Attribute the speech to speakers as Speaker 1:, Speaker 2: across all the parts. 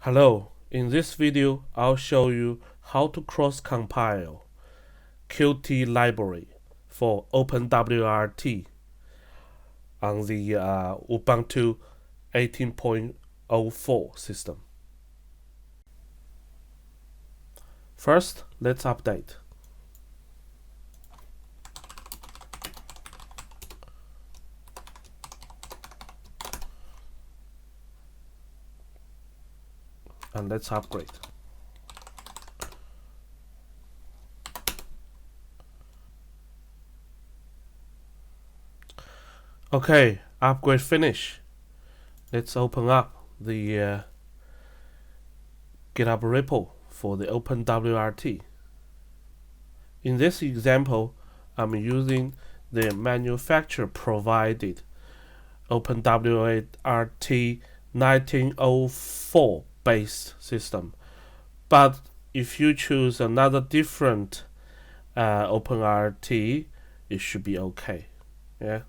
Speaker 1: Hello, in this video I'll show you how to cross-compile Qt library for OpenWRT on the Ubuntu 18.04 system. First, let's update. And let's upgrade. Okay, upgrade finish. Let's open up the GitHub repo for the OpenWRT. In this example, I'm using the manufacturer provided OpenWRT 1904 based system, but if you choose another different OpenWRT, it should be okay. Yeah.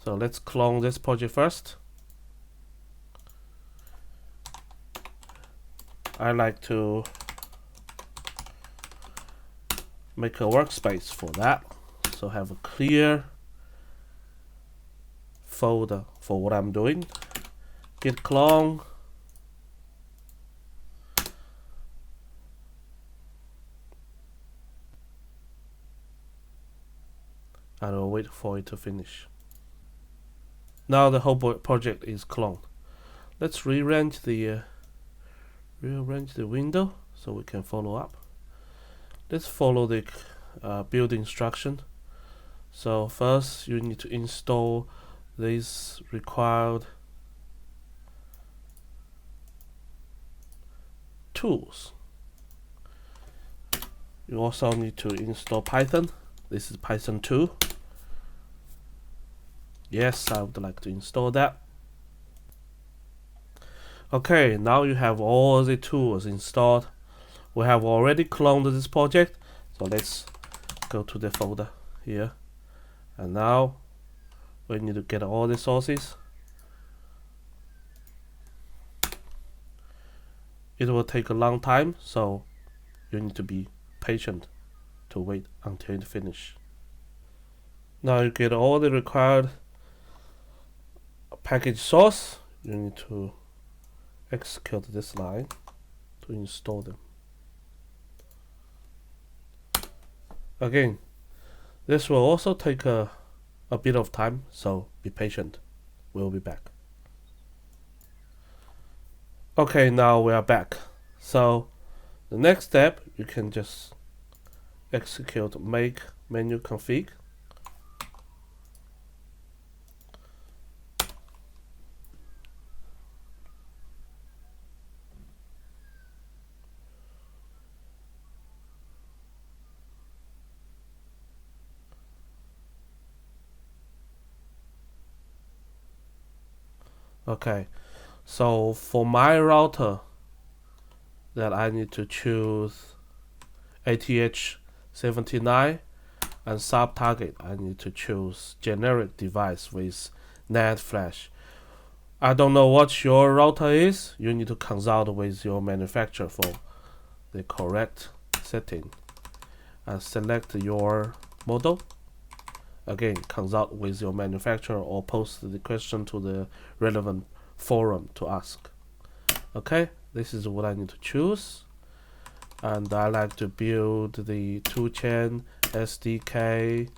Speaker 1: So let's clone this project first. I like to make a workspace for that, so have a clear folder for what I'm doing. Git clone. And I'll wait for it to finish. Now the whole project is cloned. Let's rearrange the window so we can follow up. Let's follow the build instruction. So first you need to install these required tools. You also need to install Python. This is Python 2. Yes, I would like to install that. Okay, now you have all the tools installed. We have already cloned this project, so let's go to the folder here. And now we need to get all the sources. It will take a long time, so you need to be patient to wait until it finishes. Now you get all the required package source. You need to execute this line to install them. Again, this will also take a bit of time, so be patient. We'll be back. Okay, now we are back. So the next step, you can just execute make menu config. Okay, so for my router that I need to choose ATH79, and sub target I need to choose generic device with NAND flash. I don't know what your router is. You need to consult with your manufacturer for the correct setting and select your model. Again, consult with your manufacturer or post the question to the relevant forum to ask. Okay, this is what I need to choose. And I like to build the toolchain SDK,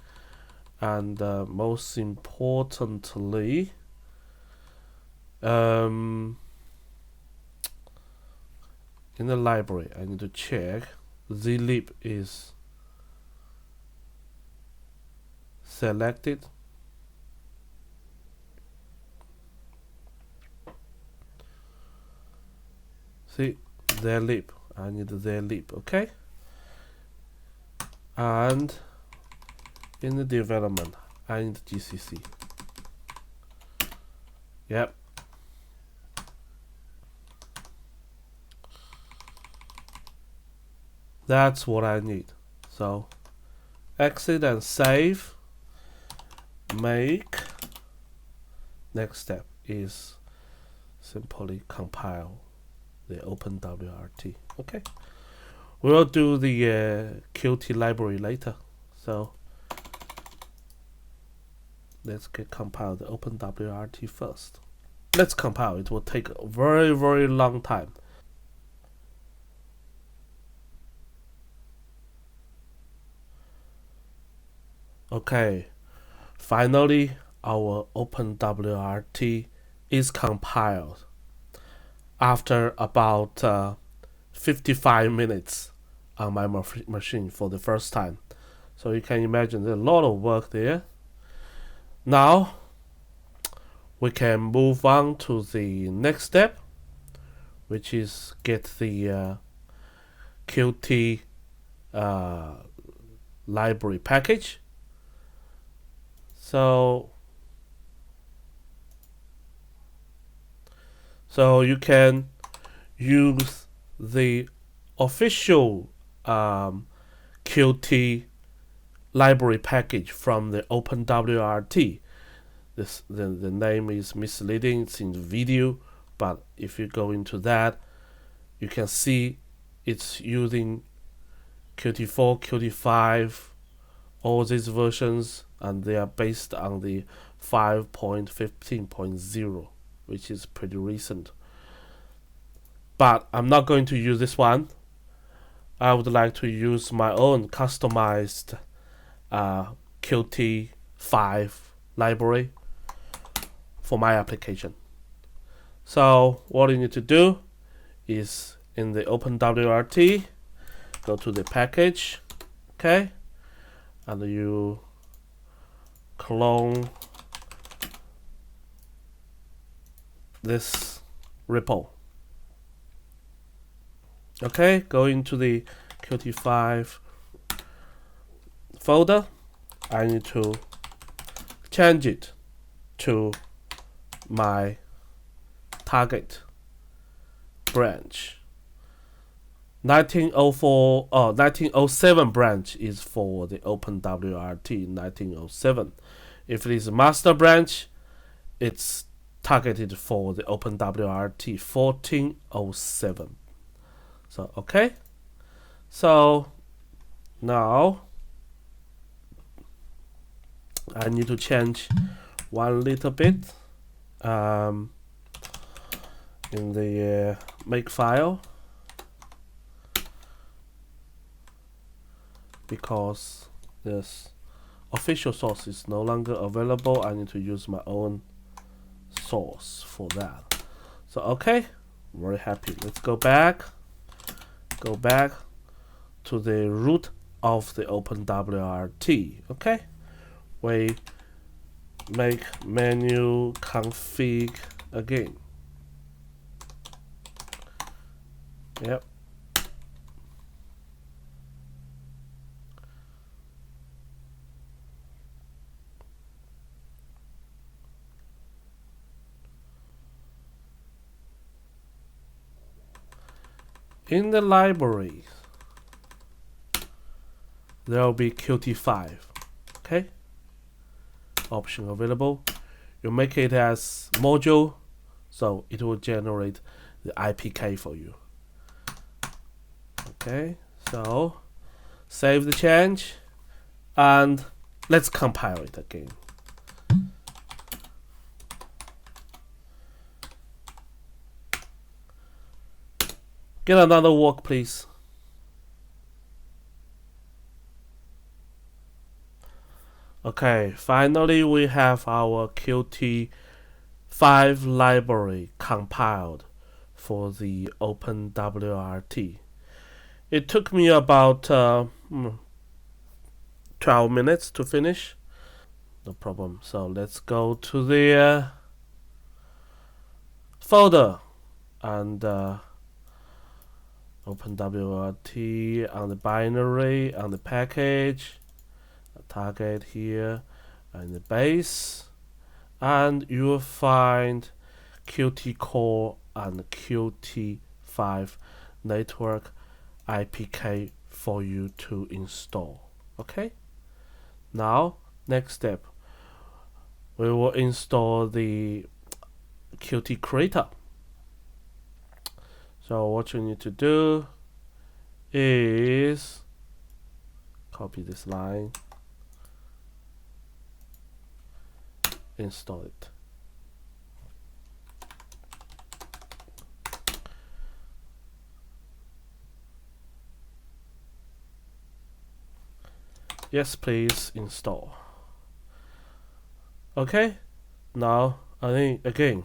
Speaker 1: and most importantly, in the library I need to check zlib is selected. See, zlib, I need zlib, okay? And in the development, I need GCC. Yep. That's what I need. So exit and save. Make. Next step is simply compile the OpenWRT. Okay, we'll do the QT library later. So let's compile the OpenWRT first. Let's compile. It will take a very, very long time. Okay, finally our OpenWRT is compiled after about 55 minutes on my machine for the first time. So you can imagine there's a lot of work there. Now we can move on to the next step, which is get the QT library package. So you can use the official QT library package from the OpenWRT. The name is misleading, it's in the video, but if you go into that, you can see it's using QT4, QT5, all these versions, and they are based on the 5.15.0, which is pretty recent. But I'm not going to use this one. I would like to use my own customized QT5 library for my application. So what you need to do is in the OpenWRT, go to the package, okay, and you clone this repo. Okay, go into the QT5 folder. I need to change it to my target branch. 1907 branch is for the OpenWRT 1907. If it is master branch, it's targeted for the OpenWRT 1407. So okay, so now I need to change one little bit in the make file, because this official source is no longer available. I need to use my own source for that. So okay, very happy. Let's go back to the root of the OpenWRT. Okay, we make menu config again. Yep. In the library, there will be QT5. Okay, option available. You make it as module, so it will generate the IPK for you. Okay, so save the change and let's compile it again. Get another work, please. Okay, finally we have our QT5 library compiled for the OpenWRT. It took me about 12 minutes to finish. No problem. So let's go to the folder and OpenWRT on the binary, on the package, target here, and the base, and you will find Qt core and Qt5 network IPK for you to install. Okay, now next step, we will install the Qt creator. So what you need to do is copy this line, install it. Yes, please install. Okay, now I think again,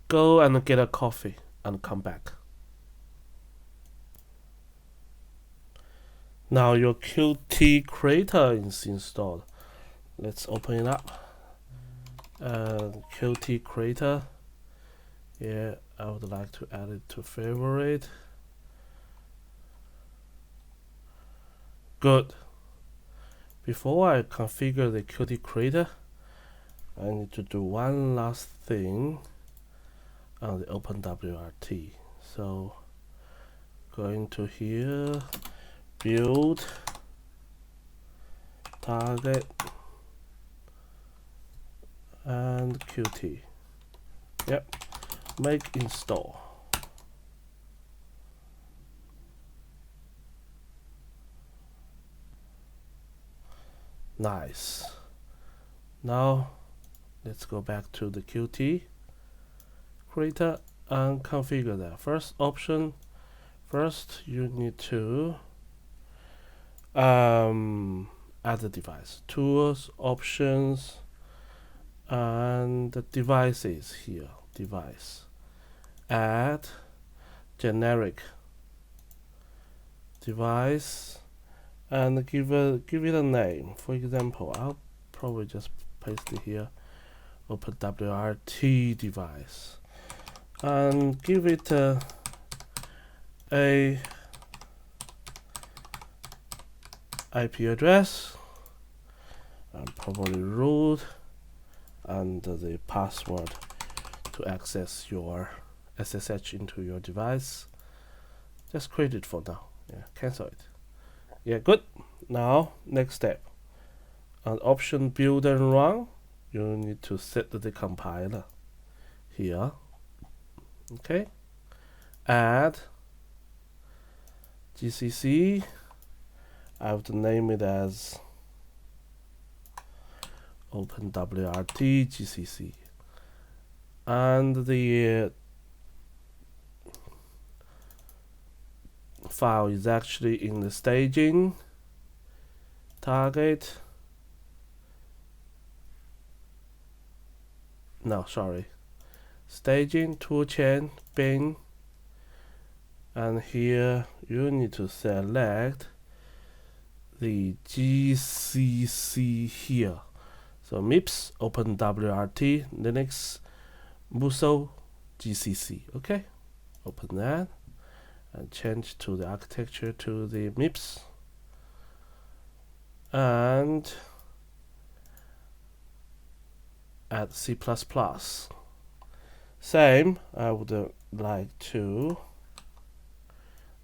Speaker 1: go and get a coffee and come back. Now your Qt creator is installed. Let's open it up. Qt creator. Yeah, I would like to add it to favorite. Good. Before I configure the Qt creator, I need to do one last thing on the OpenWRT. So going to here, build, target, and Qt. Yep, make install. Nice. Now let's go back to the Qt creator and configure that. First option, first you need to add the device. Tools, options, and the devices here. Device. Add generic device and give it a name. For example, I'll probably just paste it here. OpenWRT device. And give it a IP address and probably root and the password to access your SSH into your device. Just create it for now. Yeah, cancel it. Yeah, good. Now next step. On option build and run, you need to set the compiler here. Okay. Add GCC. I would name it as OpenWRT GCC, and the file is actually in the staging, target, no, sorry, staging, toolchain, bin, and here you need to select the GCC here. So MIPS, OpenWRT, Linux, Muso, GCC. Okay, open that and change to the architecture to the MIPS and add C++. Same, I would like to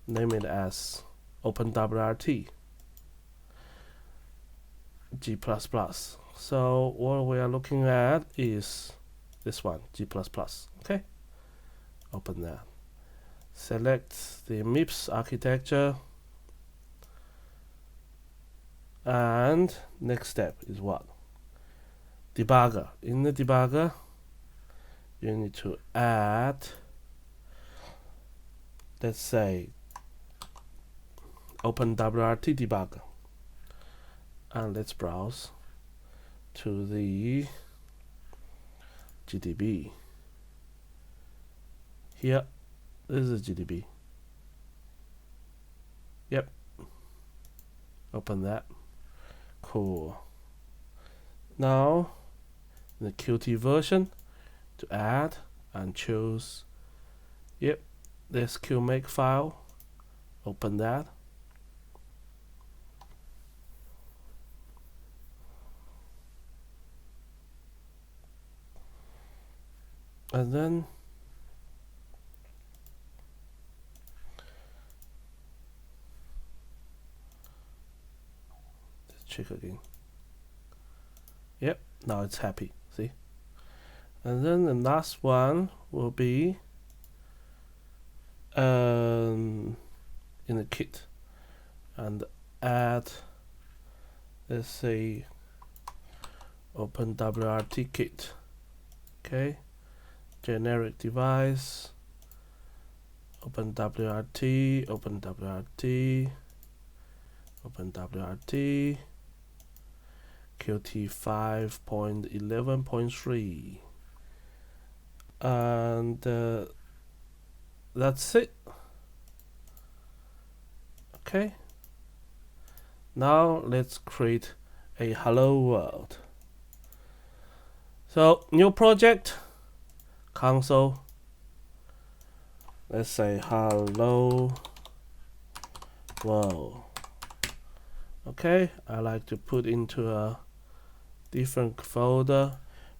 Speaker 1: name it as OpenWRT G++. So what we are looking at is this one, G++. Okay, open that. Select the MIPS architecture, and next step is what? Debugger. In the debugger, you need to add, let's say, OpenWRT debugger, and let's browse to the GDB. Here, this is GDB. Yep. Open that. Cool. Now, the Qt version to add and choose. Yep. This QMake file. Open that. And then let's check again. Yep, now it's happy. See? And then the last one will be in the kit and add, let's say, OpenWRT kit. Okay, generic device, OpenWRT, OpenWRT, OpenWRT, QT5.11.3, and that's it. Okay, now let's create a hello world. So new project, console, let's say hello world. Okay, I like to put into a different folder,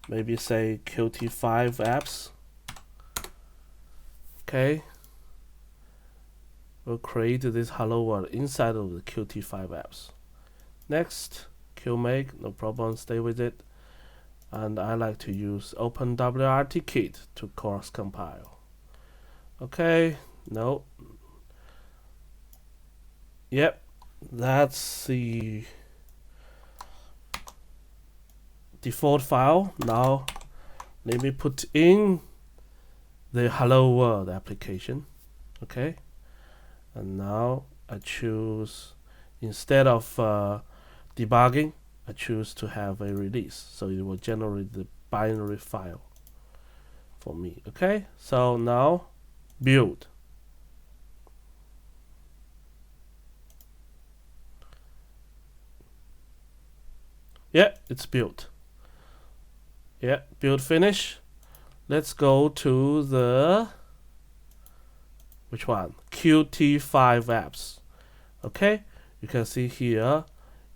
Speaker 1: maybe say QT5 apps. Okay, we'll create this hello world inside of the QT5 apps. Next, QMake, no problem, stay with it. And I like to use OpenWRT kit to cross compile. Okay, no. Yep, that's the default file. Now let me put in the hello world application. Okay, and now I choose, instead of debugging, I choose to have a release, so it will generate the binary file for me. Okay, so now build. Yeah, it's built. Yeah, build finish. Let's go to the, which one? QT5 apps. Okay, you can see here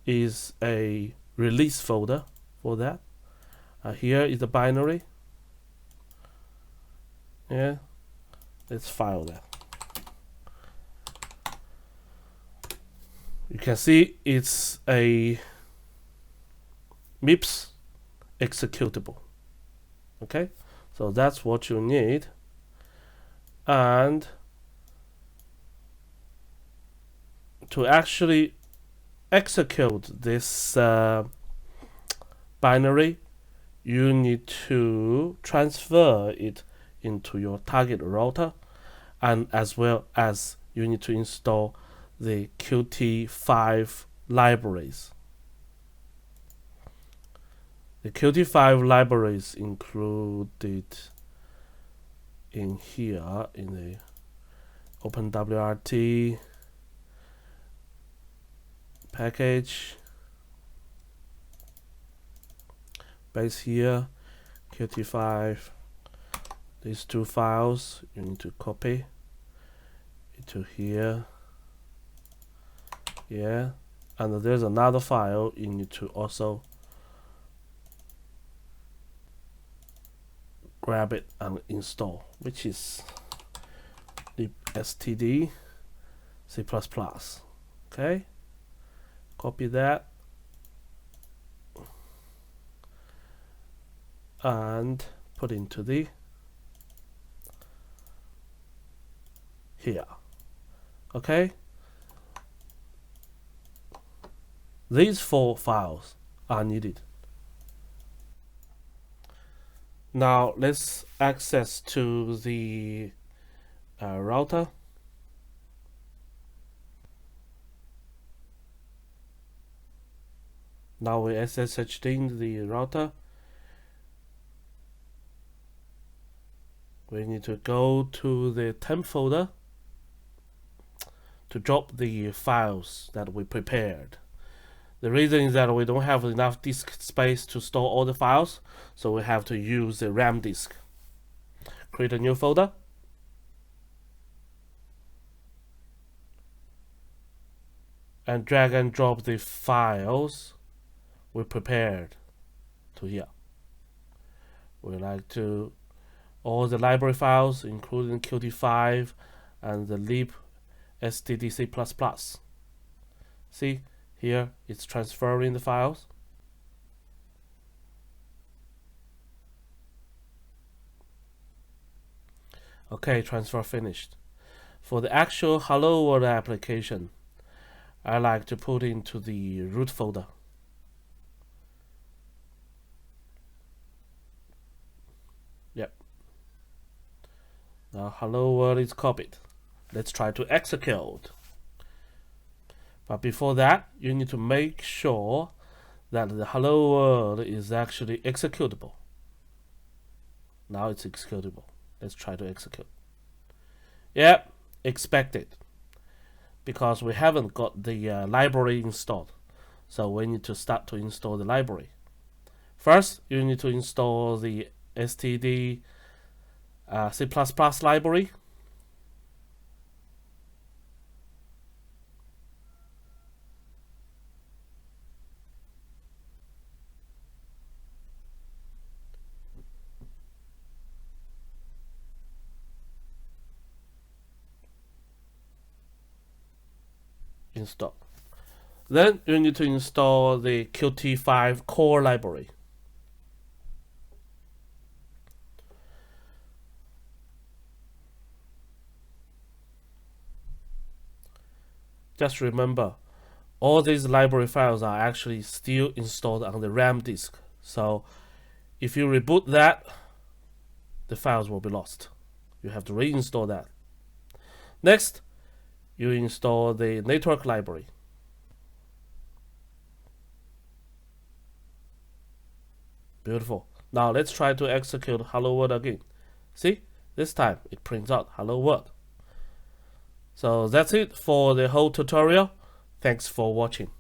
Speaker 1: is a release folder for that. Here is the binary. Yeah, let's file that. You can see it's a MIPS executable. Okay, so that's what you need. And to actually execute this binary, you need to transfer it into your target router, and as well as you need to install the QT5 libraries. The QT5 libraries included in here in the OpenWRT package. Base here, QT5. These two files you need to copy into here. Yeah, and there's another file you need to also grab it and install, which is libstd C++. Okay, copy that and put into the here. Okay, these 4 files are needed. Now let's access to the router. Now we SSH'd in the router. We need to go to the temp folder to drop the files that we prepared. The reason is that we don't have enough disk space to store all the files, so we have to use the RAM disk. Create a new folder. And drag and drop the files we prepared to here. We like to all the library files, including QT5 and the libstd++. See, here it's transferring the files. Okay, transfer finished. For the actual Hello World application, I like to put into the root folder. Yep. Now Hello World is copied. Let's try to execute. But before that, you need to make sure that the Hello World is actually executable. Now it's executable. Let's try to execute. Yep, expected. Because we haven't got the library installed. So we need to start to install the library. First, you need to install the std C++ library. Install. Then you need to install the QT5 core library. Just remember, all these library files are actually still installed on the RAM disk. So if you reboot that, the files will be lost. You have to reinstall that. Next, you install the network library. Beautiful. Now let's try to execute Hello World again. See, this time it prints out Hello World. So that's it for the whole tutorial. Thanks for watching.